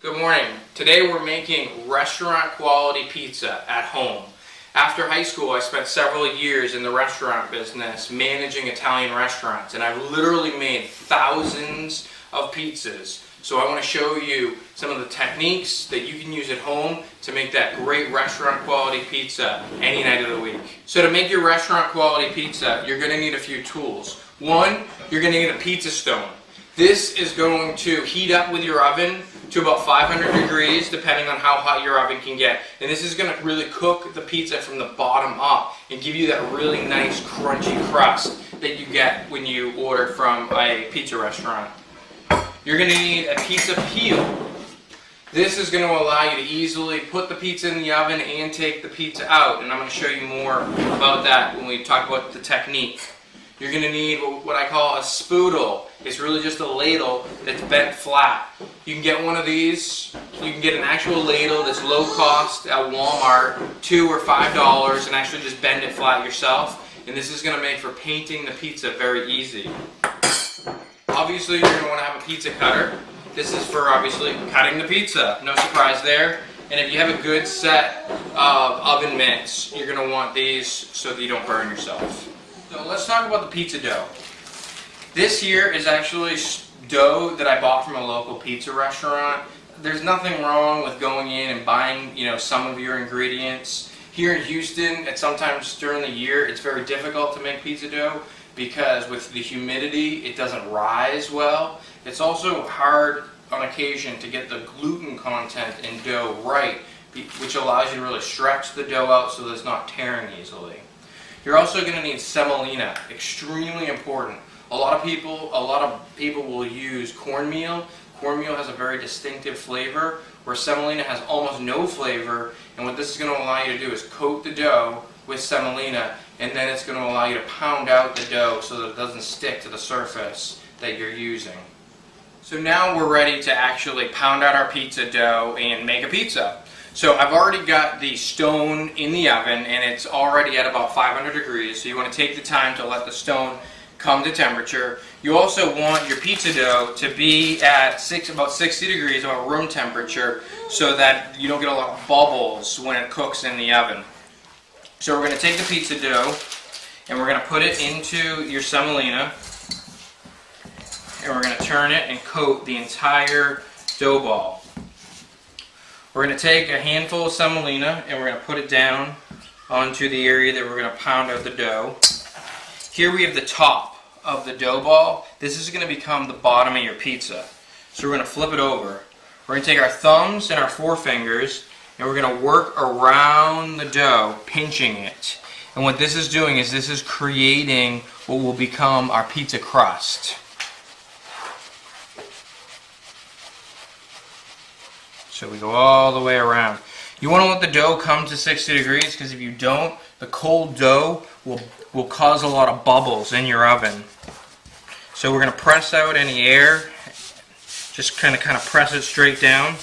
Good morning. Today we're making restaurant quality pizza at home. After high school, I spent several years in the restaurant business managing Italian restaurants, and I've literally made thousands of pizzas. So I want to show you some of the techniques that you can use at home to make that great restaurant quality pizza any night of the week. So to make your restaurant quality pizza, you're going to need a few tools. One, you're going to need a pizza stone. This is going to heat up with your oven to about 500 degrees, depending on how hot your oven can get. And this is going to really cook the pizza from the bottom up and give you that really nice crunchy crust that you get when you order from a pizza restaurant. You're going to need a pizza peel. This is going to allow you to easily put the pizza in the oven and take the pizza out. And I'm going to show you more about that when we talk about the technique. You're going to need what I call a spoodle. It's really just a ladle that's bent flat. You can get one of these. You can get an actual ladle that's low cost at Walmart, $2 or $5, and actually just bend it flat yourself. And this is going to make for painting the pizza very easy. Obviously, you're going to want to have a pizza cutter. This is for obviously cutting the pizza. No surprise there. And if you have a good set of oven mitts, you're going to want these so that you don't burn yourself. So let's talk about the pizza dough. This here is actually dough that I bought from a local pizza restaurant. There's nothing wrong with going in and buying, some of your ingredients. Here in Houston, and sometimes during the year, it's very difficult to make pizza dough because with the humidity, it doesn't rise well. It's also hard on occasion to get the gluten content in dough right, which allows you to really stretch the dough out so that it's not tearing easily. You're also going to need semolina, extremely important. A lot of people will use cornmeal. Cornmeal has a very distinctive flavor, where semolina has almost no flavor. And what this is going to allow you to do is coat the dough with semolina, and then it's going to allow you to pound out the dough so that it doesn't stick to the surface that you're using. So now we're ready to actually pound out our pizza dough and make a pizza. So I've already got the stone in the oven, and it's already at about 500 degrees. So you want to take the time to let the stone come to temperature. You also want your pizza dough to be at about 60 degrees, about room temperature, so that you don't get a lot of bubbles when it cooks in the oven. So we're going to take the pizza dough, and we're going to put it into your semolina, and we're going to turn it and coat the entire dough ball. We're going to take a handful of semolina and we're going to put it down onto the area that we're going to pound out the dough. Here we have the top of the dough ball. This is going to become the bottom of your pizza. So we're going to flip it over. We're going to take our thumbs and our forefingers and we're going to work around the dough, pinching it. And what this is doing is this is creating what will become our pizza crust. So we go all the way around. You want to let the dough come to 60 degrees because if you don't, the cold dough will cause a lot of bubbles in your oven. So we're going to press out any air, just kind of press it straight down.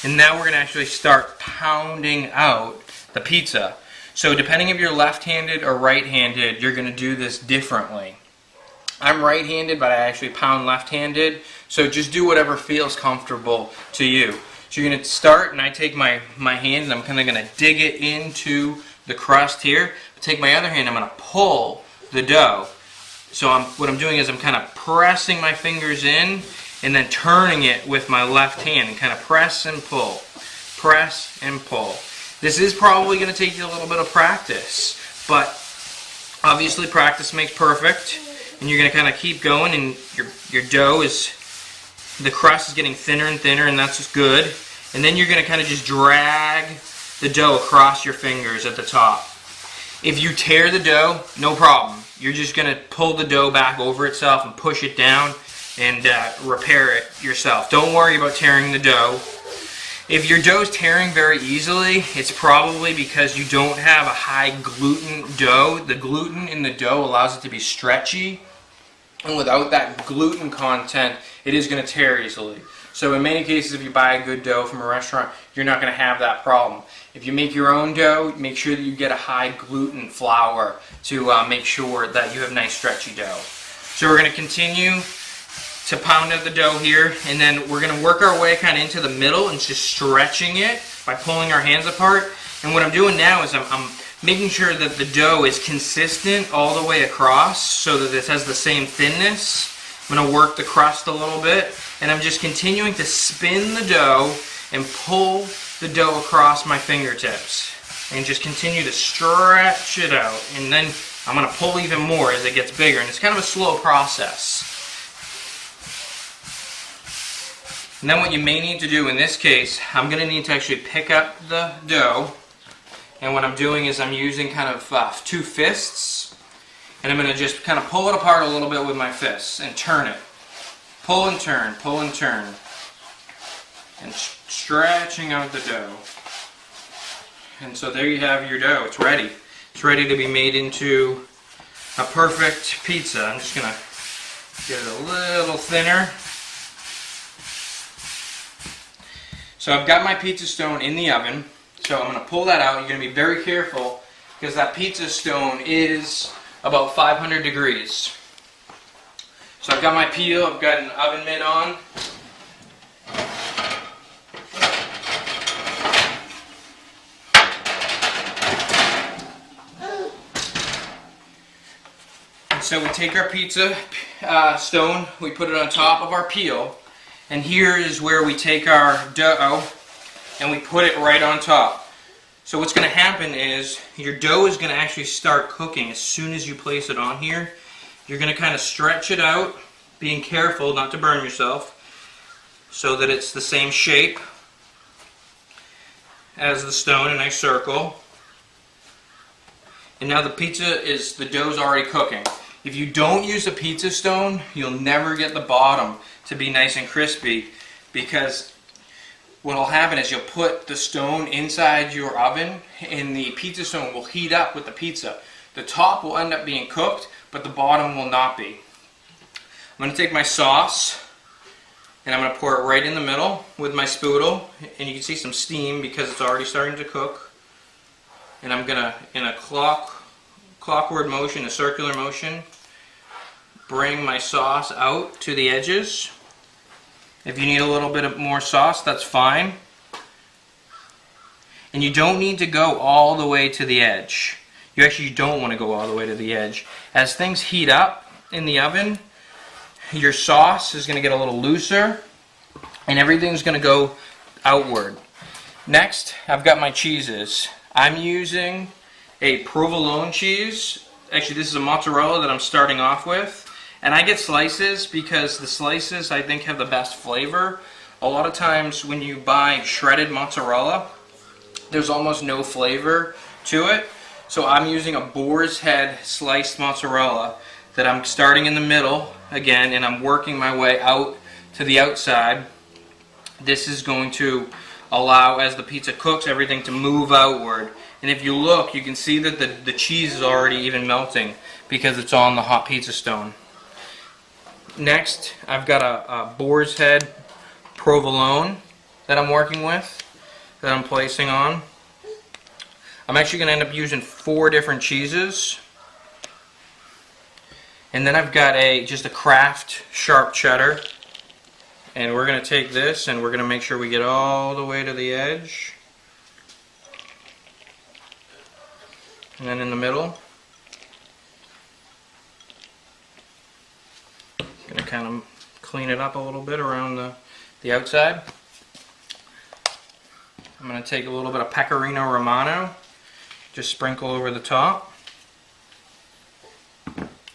And now we're going to actually start pounding out the pizza. So depending if you're left-handed or right-handed, you're going to do this differently. I'm right-handed, but I actually pound left-handed. So just do whatever feels comfortable to you. So you're going to start, and I take my hand and I'm kind of going to dig it into the crust here. Take my other hand, I'm going to pull the dough. So what I'm doing is I'm kind of pressing my fingers in and then turning it with my left hand and kind of press and pull. Press and pull. This is probably going to take you a little bit of practice, but obviously practice makes perfect. And you're going to kind of keep going, and your dough is... the crust is getting thinner and thinner, and that's just good. And then you're going to kind of just drag the dough across your fingers at the top. If you tear the dough, no problem. You're just going to pull the dough back over itself and push it down and repair it yourself. Don't worry about tearing the dough. If your dough is tearing very easily, it's probably because you don't have a high gluten dough. The gluten in the dough allows it to be stretchy. And without that gluten content, it is going to tear easily. So in many cases, if you buy a good dough from a restaurant, you're not going to have that problem. If you make your own dough, make sure that you get a high gluten flour to make sure that you have nice stretchy dough. So we're going to continue to pound out the dough here, and then we're gonna work our way kind of into the middle and just stretching it by pulling our hands apart. And what I'm doing now is I'm making sure that the dough is consistent all the way across so that this has the same thinness. I'm gonna work the crust a little bit, and I'm just continuing to spin the dough and pull the dough across my fingertips. And just continue to stretch it out. And then I'm gonna pull even more as it gets bigger, and it's kind of a slow process. And then what you may need to do in this case, I'm going to need to actually pick up the dough, and what I'm doing is I'm using kind of 2 fists, and I'm going to just kind of pull it apart a little bit with my fists and turn it. Pull and turn, and stretching out the dough. And so there you have your dough. It's ready. It's ready to be made into a perfect pizza. I'm just going to get it a little thinner. So I've got my pizza stone in the oven, so I'm going to pull that out. You're going to be very careful because that pizza stone is about 500 degrees. So I've got my peel, I've got an oven mitt on. And so we take our pizza stone, we put it on top of our peel. And here is where we take our dough and we put it right on top. So what's going to happen is your dough is going to actually start cooking as soon as you place it on here. You're going to kind of stretch it out, being careful not to burn yourself, so that it's the same shape as the stone, a nice circle. And now the dough's already cooking. If you don't use a pizza stone, you'll never get the bottom to be nice and crispy, because what will happen is you'll put the stone inside your oven and the pizza stone will heat up with the pizza. The top will end up being cooked, but the bottom will not be. I'm going to take my sauce and I'm going to pour it right in the middle with my spoodle, and you can see some steam because it's already starting to cook. And I'm going to, in a clockward motion, a circular motion, bring my sauce out to the edges. If you need a little bit of more sauce, that's fine. And you don't need to go all the way to the edge. You actually don't want to go all the way to the edge. As things heat up in the oven, your sauce is going to get a little looser and everything's going to go outward. Next, I've got my cheeses. I'm using a provolone cheese. Actually, this is a mozzarella that I'm starting off with. And I get slices because the slices, I think, have the best flavor. A lot of times when you buy shredded mozzarella, there's almost no flavor to it. So I'm using a boar's head sliced mozzarella that I'm starting in the middle again, and I'm working my way out to the outside. This is going to allow, as the pizza cooks, everything to move outward. And if you look, you can see that the cheese is already even melting because it's on the hot pizza stone. Next, I've got a boar's head provolone that I'm working with, that I'm placing on. I'm actually going to end up using 4 different cheeses. And then I've got just a Kraft sharp cheddar. And we're going to take this and we're going to make sure we get all the way to the edge. And then in the middle. Going to kind of clean it up a little bit around the outside. I'm going to take a little bit of Pecorino Romano, just sprinkle over the top.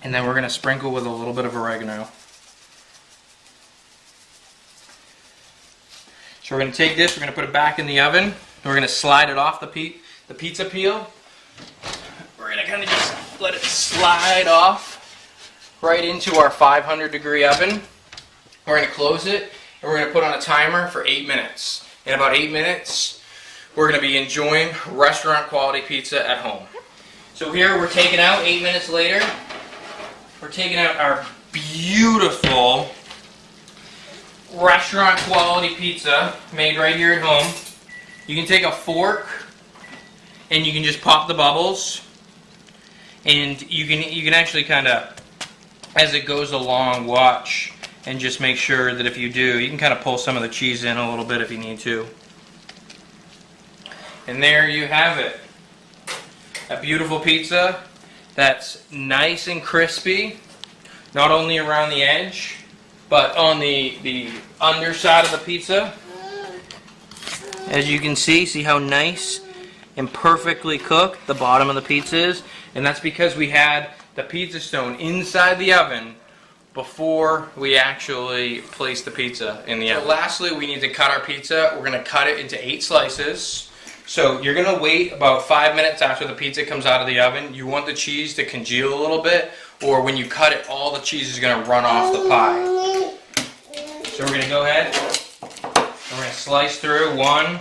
And then we're going to sprinkle with a little bit of oregano. So we're going to take this, we're going to put it back in the oven, and we're going to slide it off the pizza peel. We're going to kind of just let it slide off right into our 500 degree oven. We're going to close it and we're going to put on a timer for 8 minutes. In about 8 minutes, we're going to be enjoying restaurant quality pizza at home. So here we're taking out, 8 minutes later, we're taking out our beautiful restaurant quality pizza made right here at home. You can take a fork and you can just pop the bubbles, and you can actually kind of, as it goes along, watch and just make sure that if you do, you can kind of pull some of the cheese in a little bit if you need to. And there you have it. A beautiful pizza that's nice and crispy, not only around the edge, but on the underside of the pizza. As you can see how nice and perfectly cooked the bottom of the pizza is. And that's because we had the pizza stone inside the oven before we actually placed the pizza in the oven. So lastly, we need to cut our pizza. We're going to cut it into 8 slices. So you're going to wait about 5 minutes after the pizza comes out of the oven. You want the cheese to congeal a little bit, or when you cut it, all the cheese is going to run off the pie. So we're going to go ahead. We're going to slice through 1,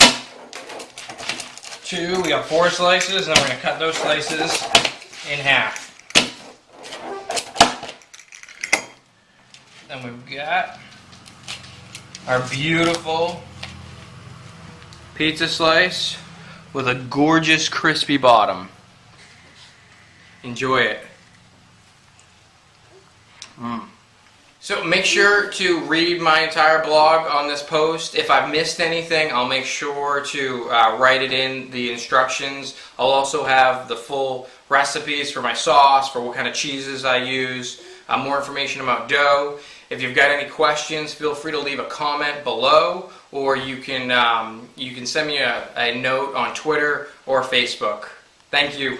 2, we got 4 slices, and then we're going to cut those slices in half. Then we've got our beautiful pizza slice with a gorgeous crispy bottom. Enjoy it. So make sure to read my entire blog on this post. If I've missed anything, I'll make sure to write it in the instructions. I'll also have the full recipes for my sauce, for what kind of cheeses I use, more information about dough. If you've got any questions, feel free to leave a comment below, or you can send me a note on Twitter or Facebook. Thank you.